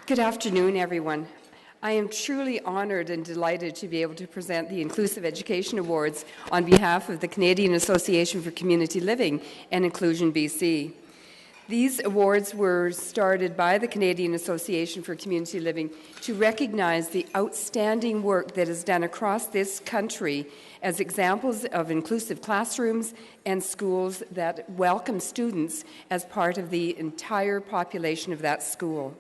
Good afternoon, everyone. I am truly honored and delighted to be able to present the Inclusive Education Awards on behalf of the Canadian Association for Community Living and Inclusion BC. These awards were started by the Canadian Association for Community Living to recognize the outstanding work that is done across this country as examples of inclusive classrooms and schools that welcome students as part of the entire population of that school.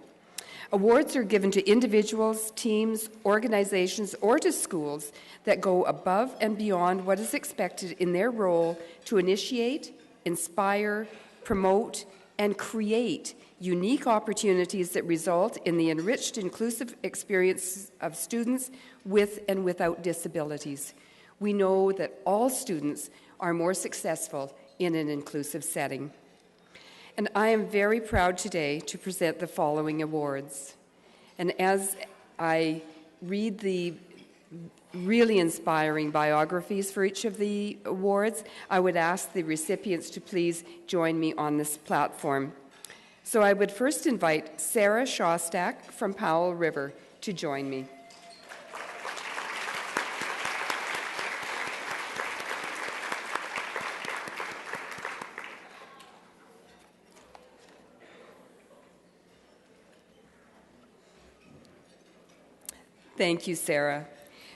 Awards are given to individuals, teams, organizations, or to schools that go above and beyond what is expected in their role to initiate, inspire, promote, and create unique opportunities that result in the enriched inclusive experience of students with and without disabilities. We know that all students are more successful in an inclusive setting. And I am very proud today to present the following awards. And as I read the really inspiring biographies for each of the awards, I would ask the recipients to please join me on this platform. So I would first invite Sarah Shostak from Powell River to join me. Thank you, Sarah.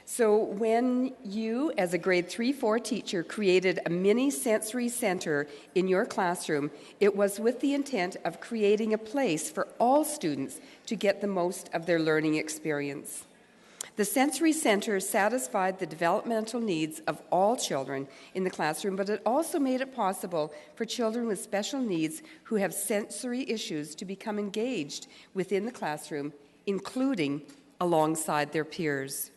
So when you, as a grade 3-4 teacher, created a mini sensory center in your classroom, it was with the intent of creating a place for all students to get the most of their learning experience. The sensory center satisfied the developmental needs of all children in the classroom, but it also made it possible for children with special needs who have sensory issues to become engaged within the classroom, including alongside their peers.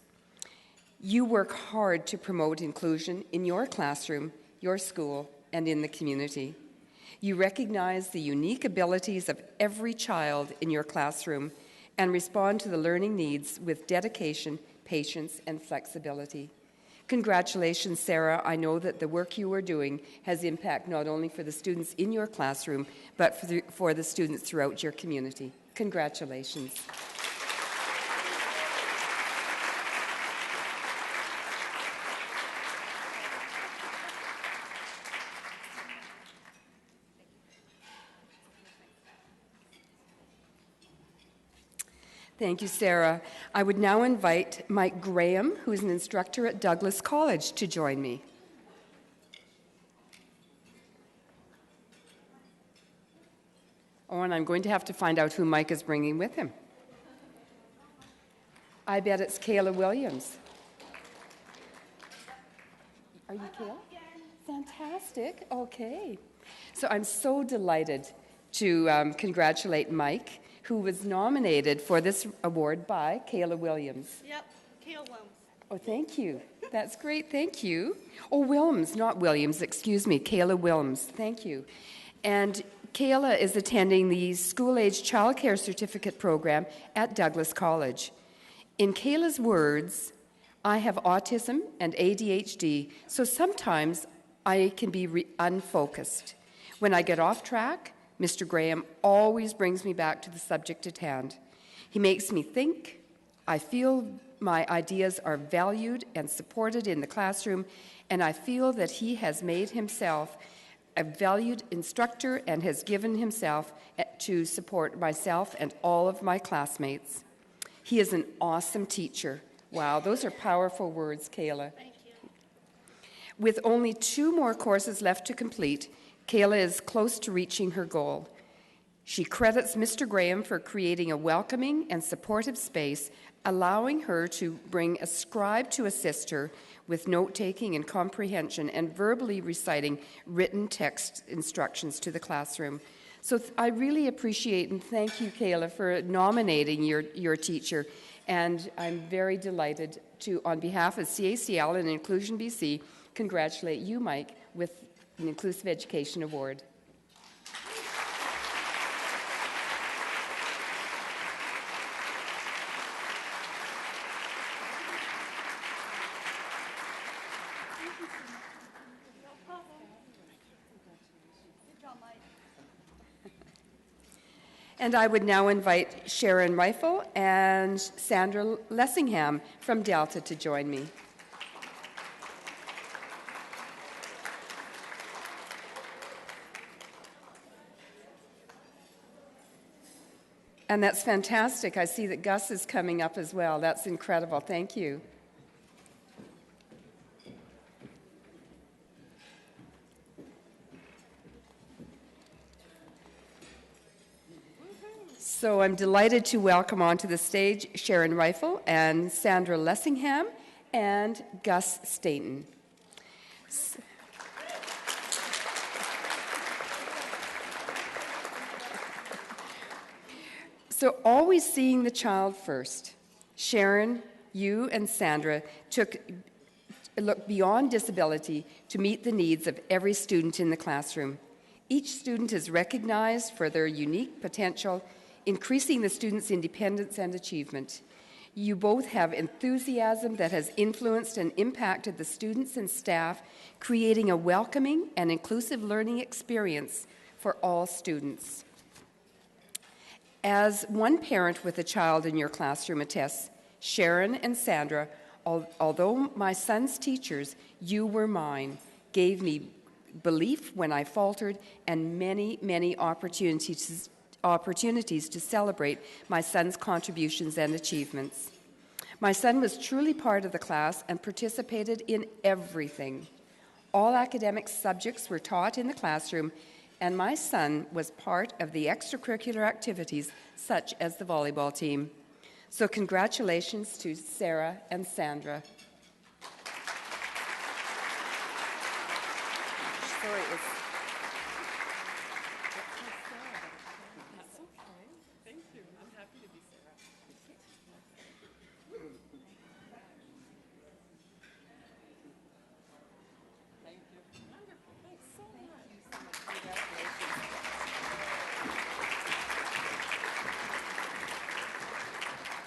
You work hard to promote inclusion in your classroom, your school, and in the community. You recognize the unique abilities of every child in your classroom and respond to the learning needs with dedication, patience, and flexibility. Congratulations, Sarah. I know that the work you are doing has impact not only for the students in your classroom, but for the students throughout your community. Congratulations. Thank you, Sarah. I would now invite Mike Graham, who is an instructor at Douglas College, to join me. Oh, and I'm going to have to find out who Mike is bringing with him. I bet it's Kayla Williams. Are you Kayla? Fantastic. Okay. So I'm so delighted to congratulate Mike, who was nominated for this award by Kayla Williams. Yep, Kayla Williams. Oh, thank you. That's great. Thank you. Oh, Williams, not Williams. Excuse me. Kayla Williams. Thank you. And Kayla is attending the school-age childcare certificate program at Douglas College. In Kayla's words, I have autism and ADHD, so sometimes I can be unfocused. When I get off track, Mr. Graham always brings me back to the subject at hand. He makes me think. I feel my ideas are valued and supported in the classroom, and I feel that he has made himself a valued instructor and has given himself to support myself and all of my classmates. He is an awesome teacher. Wow, those are powerful words, Kayla. Thank you. With only 2 more courses left to complete, Kayla is close to reaching her goal. She credits Mr. Graham for creating a welcoming and supportive space, allowing her to bring a scribe to assist her with note-taking and comprehension and verbally reciting written text instructions to the classroom. So I really appreciate and thank you, Kayla, for nominating your teacher. And I'm very delighted to, on behalf of CACL and Inclusion BC, congratulate you, Mike, with an Inclusive Education Award. And I would now invite Sharon Rifle and Sandra Lessingham from Delta to join me. And that's fantastic. I see that Gus is coming up as well. That's incredible. Thank you. So I'm delighted to welcome onto the stage Sharon Rifle and Sandra Lessingham and Gus Staton. So always seeing the child first. Sharon, you and Sandra looked beyond disability to meet the needs of every student in the classroom. Each student is recognized for their unique potential, increasing the student's independence and achievement. You both have enthusiasm that has influenced and impacted the students and staff, creating a welcoming and inclusive learning experience for all students. As one parent with a child in your classroom attests, Sharon and Sandra, although my son's teachers, you were mine, gave me belief when I faltered and many, many opportunities to celebrate my son's contributions and achievements. My son was truly part of the class and participated in everything. All academic subjects were taught in the classroom, and my son was part of the extracurricular activities such as the volleyball team. So congratulations to Sarah and Sandra. Sorry,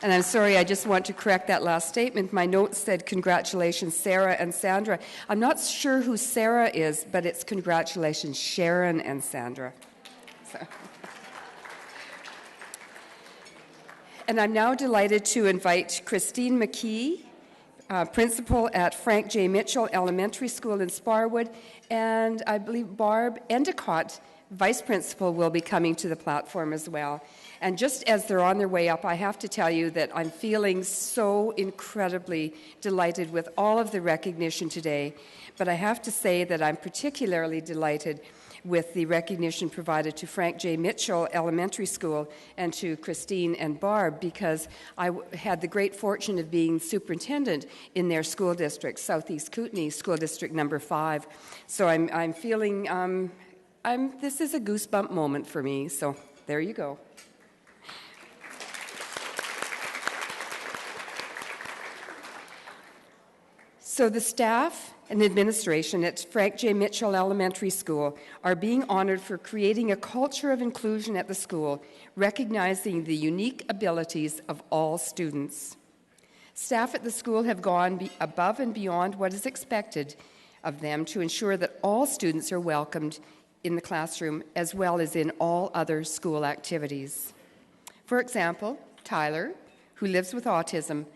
And I'm sorry, I just want to correct that last statement. My notes said congratulations, Sarah and Sandra. I'm not sure who Sarah is, but it's congratulations, Sharon and Sandra. So. And I'm now delighted to invite Christine McKee, principal at Frank J. Mitchell Elementary School in Sparwood, and I believe Barb Endicott, vice principal, will be coming to the platform as well. And just as they're on their way up, I have to tell you that I'm feeling so incredibly delighted with all of the recognition today. But I have to say that I'm particularly delighted with the recognition provided to Frank J. Mitchell Elementary School and to Christine and Barb, because I had the great fortune of being superintendent in their school district, Southeast Kootenay School District number 5. So I'm feeling, this is a goosebump moment for me, so there you go. So the staff and administration at Frank J. Mitchell Elementary School are being honored for creating a culture of inclusion at the school, recognizing the unique abilities of all students. Staff at the school have gone above and beyond what is expected of them to ensure that all students are welcomed in the classroom as well as in all other school activities. For example, Tyler, who lives with autism,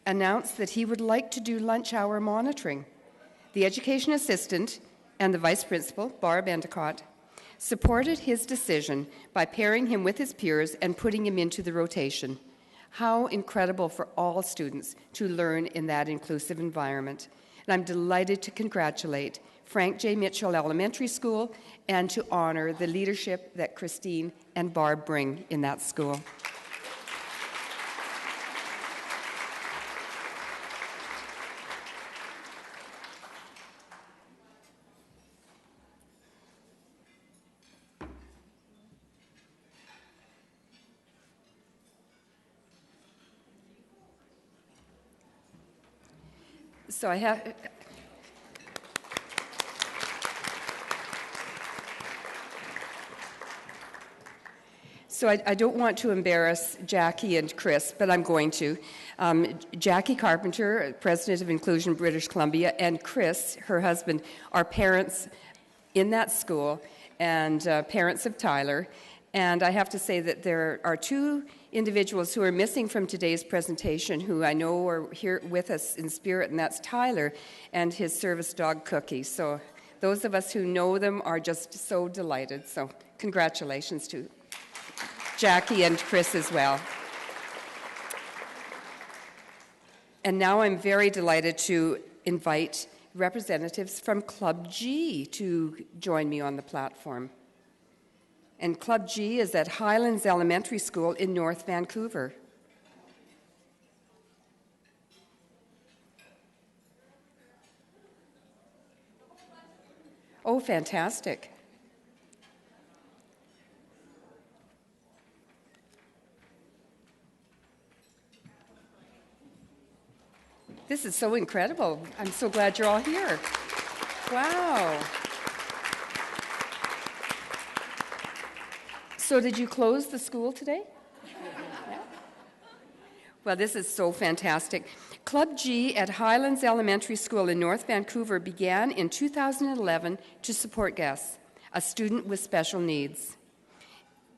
announced that he would like to do lunch hour monitoring. The education assistant and the vice principal, Barb Endicott, supported his decision by pairing him with his peers and putting him into the rotation. How incredible for all students to learn in that inclusive environment. And I'm delighted to congratulate Frank J. Mitchell Elementary School and to honor the leadership that Christine and Barb bring in that school. So I have... So I don't want to embarrass Jackie and Chris, but I'm going to. Jackie Carpenter, President of Inclusion British Columbia, and Chris, her husband, are parents in that school and parents of Tyler. And I have to say that there are two individuals who are missing from today's presentation who I know are here with us in spirit, and that's Tyler and his service dog, Cookie. So those of us who know them are just so delighted. So congratulations to Jackie and Chris as well. And now I'm very delighted to invite representatives from Club G to join me on the platform. And Club G is at Highlands Elementary School in North Vancouver. Oh, fantastic. This is so incredible. I'm so glad you're all here. Wow. So did you close the school today? Yeah. Well, this is so fantastic. Club G at Highlands Elementary School in North Vancouver began in 2011 to support Gus, a student with special needs.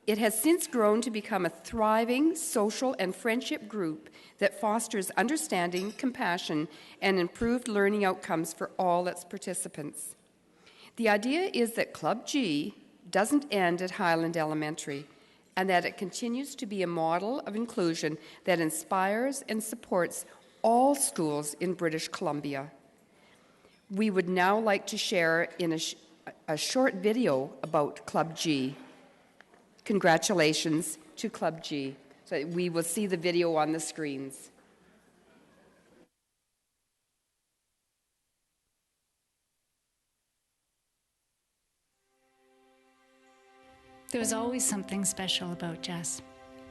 It has since grown to become a thriving social and friendship group that fosters understanding, compassion, and improved learning outcomes for all its participants. The idea is that Club G doesn't end at Highland Elementary, and that it continues to be a model of inclusion that inspires and supports all schools in British Columbia. We would now like to share in a short video about Club G. Congratulations to Club G. So we will see the video on the screens. There was always something special about Jess,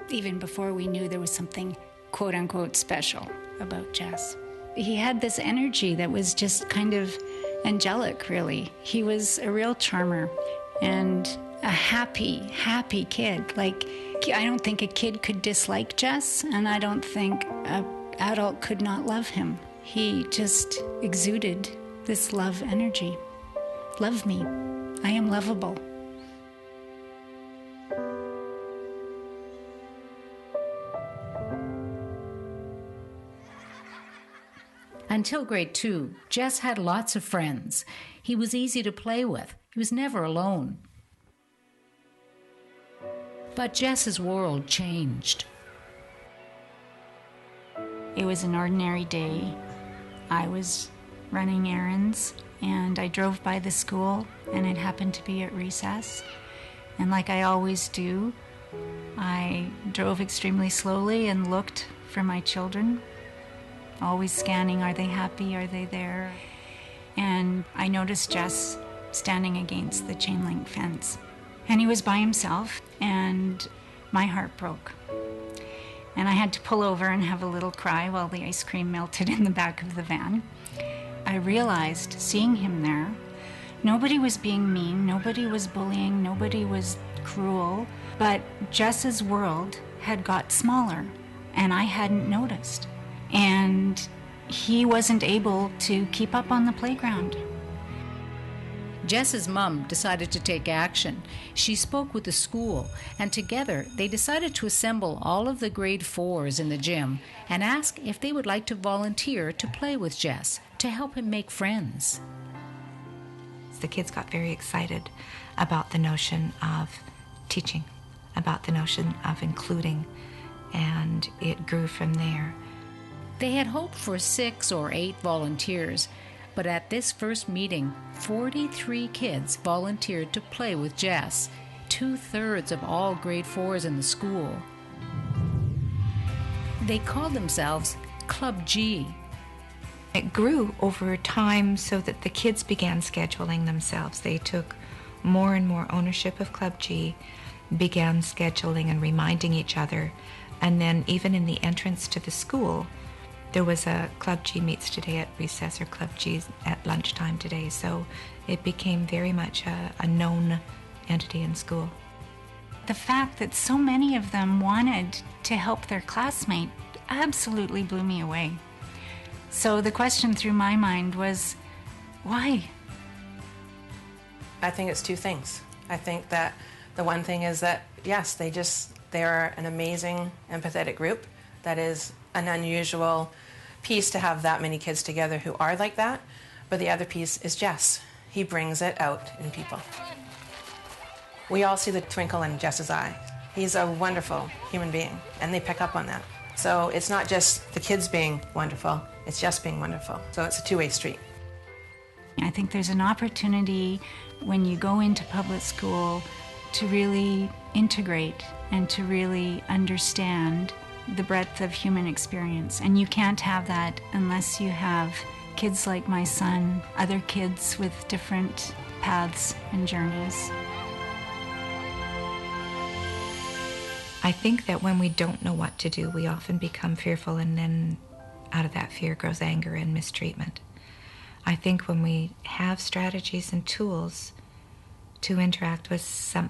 even before we knew there was something quote-unquote special about Jess. He had this energy that was just kind of angelic, really. He was a real charmer and a happy, happy kid. Like, I don't think a kid could dislike Jess, and I don't think an adult could not love him. He just exuded this love energy. Love me. I am lovable. Until grade 2, Jess had lots of friends. He was easy to play with. He was never alone. But Jess's world changed. It was an ordinary day. I was running errands, and I drove by the school, and it happened to be at recess. And like I always do, I drove extremely slowly and looked for my children, always scanning, are they happy, are they there? And I noticed Jess standing against the chain link fence. And he was by himself, and my heart broke. And I had to pull over and have a little cry while the ice cream melted in the back of the van. I realized, seeing him there, nobody was being mean, nobody was bullying, nobody was cruel, but Jess's world had got smaller, and I hadn't noticed. And he wasn't able to keep up on the playground. Jess's mom decided to take action. She spoke with the school, and together they decided to assemble all of the grade 4s in the gym and ask if they would like to volunteer to play with Jess, to help him make friends. The kids got very excited about the notion of teaching, about the notion of including, and it grew from there. They had hoped for 6 or 8 volunteers, but at this first meeting, 43 kids volunteered to play with Jess, 2/3 of all grade 4s in the school. They called themselves Club G. It grew over time so that the kids began scheduling themselves. They took more and more ownership of Club G, began scheduling and reminding each other, and then even in the entrance to the school, there was a Club G meets today at recess or Club G at lunchtime today, so it became very much a known entity in school. The fact that so many of them wanted to help their classmate absolutely blew me away. So the question through my mind was, why? I think it's two things. I think that The one thing is that, yes, they are an amazing, empathetic group. That is an unusual piece to have that many kids together who are like that. But the other piece is Jess. He brings it out in people. We all see the twinkle in Jess's eye. He's a wonderful human being, and they pick up on that. So it's not just the kids being wonderful, it's Jess being wonderful. So it's a two-way street. I think there's an opportunity when you go into public school to really integrate and to really understand the breadth of human experience. And you can't have that unless you have kids like my son, other kids with different paths and journeys. I think that when we don't know what to do, we often become fearful, and then out of that fear grows anger and mistreatment. I think when we have strategies and tools to interact with some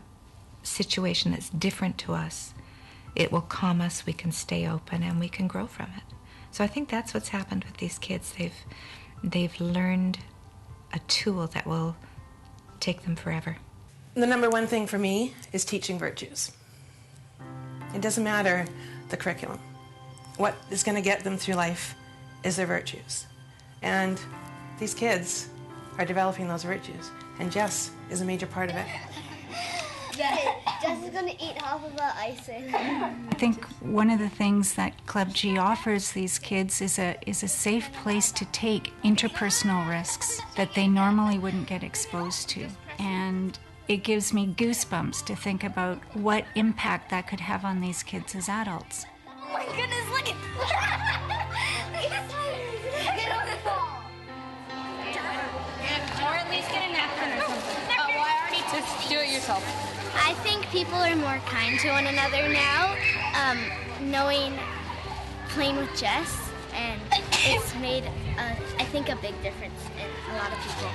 situation that's different to us, it will calm us, we can stay open, and we can grow from it. So I think that's what's happened with these kids. They've learned a tool that will take them forever. The number one thing for me is teaching virtues. It doesn't matter the curriculum. What is going to get them through life is their virtues. And these kids are developing those virtues, and Jess is a major part of it. Jess is going to eat half of our icing. I think one of the things that Club G offers these kids is a safe place to take interpersonal risks that they normally wouldn't get exposed to. And it gives me goosebumps to think about what impact that could have on these kids as adults. Oh my goodness, look at look at get on the ball. Or at least get a napkin or something. Oh, well, I already just do it yourself. I think people are more kind to one another now, knowing playing with Jess, and it's made, I think, a big difference in a lot of people.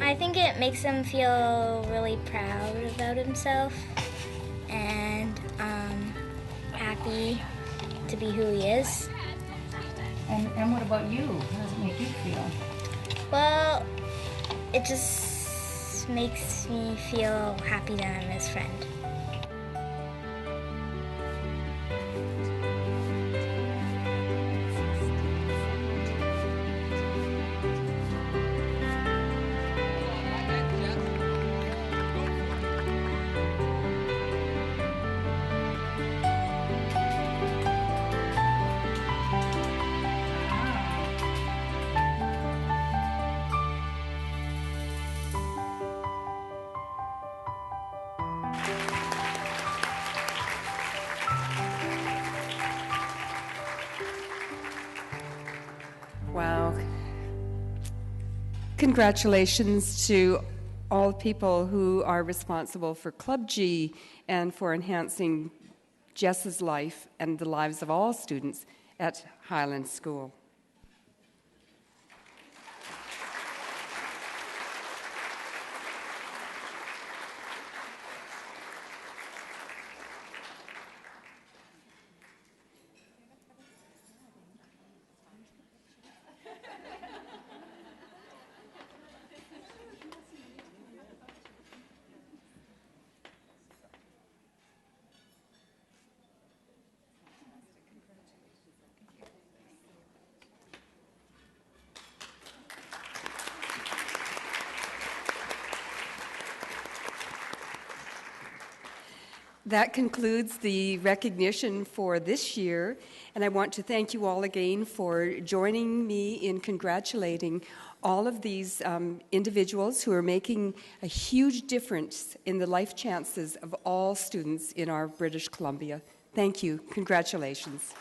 I think it makes him feel really proud about himself and happy to be who he is. And what about you? How does it make you feel? Well, it just makes me feel happy that I'm his friend. Wow. Congratulations to all people who are responsible for Club G and for enhancing Jess's life and the lives of all students at Highland School. That concludes the recognition for this year, and I want to thank you all again for joining me in congratulating all of these individuals who are making a huge difference in the life chances of all students in our British Columbia. Thank you. Congratulations.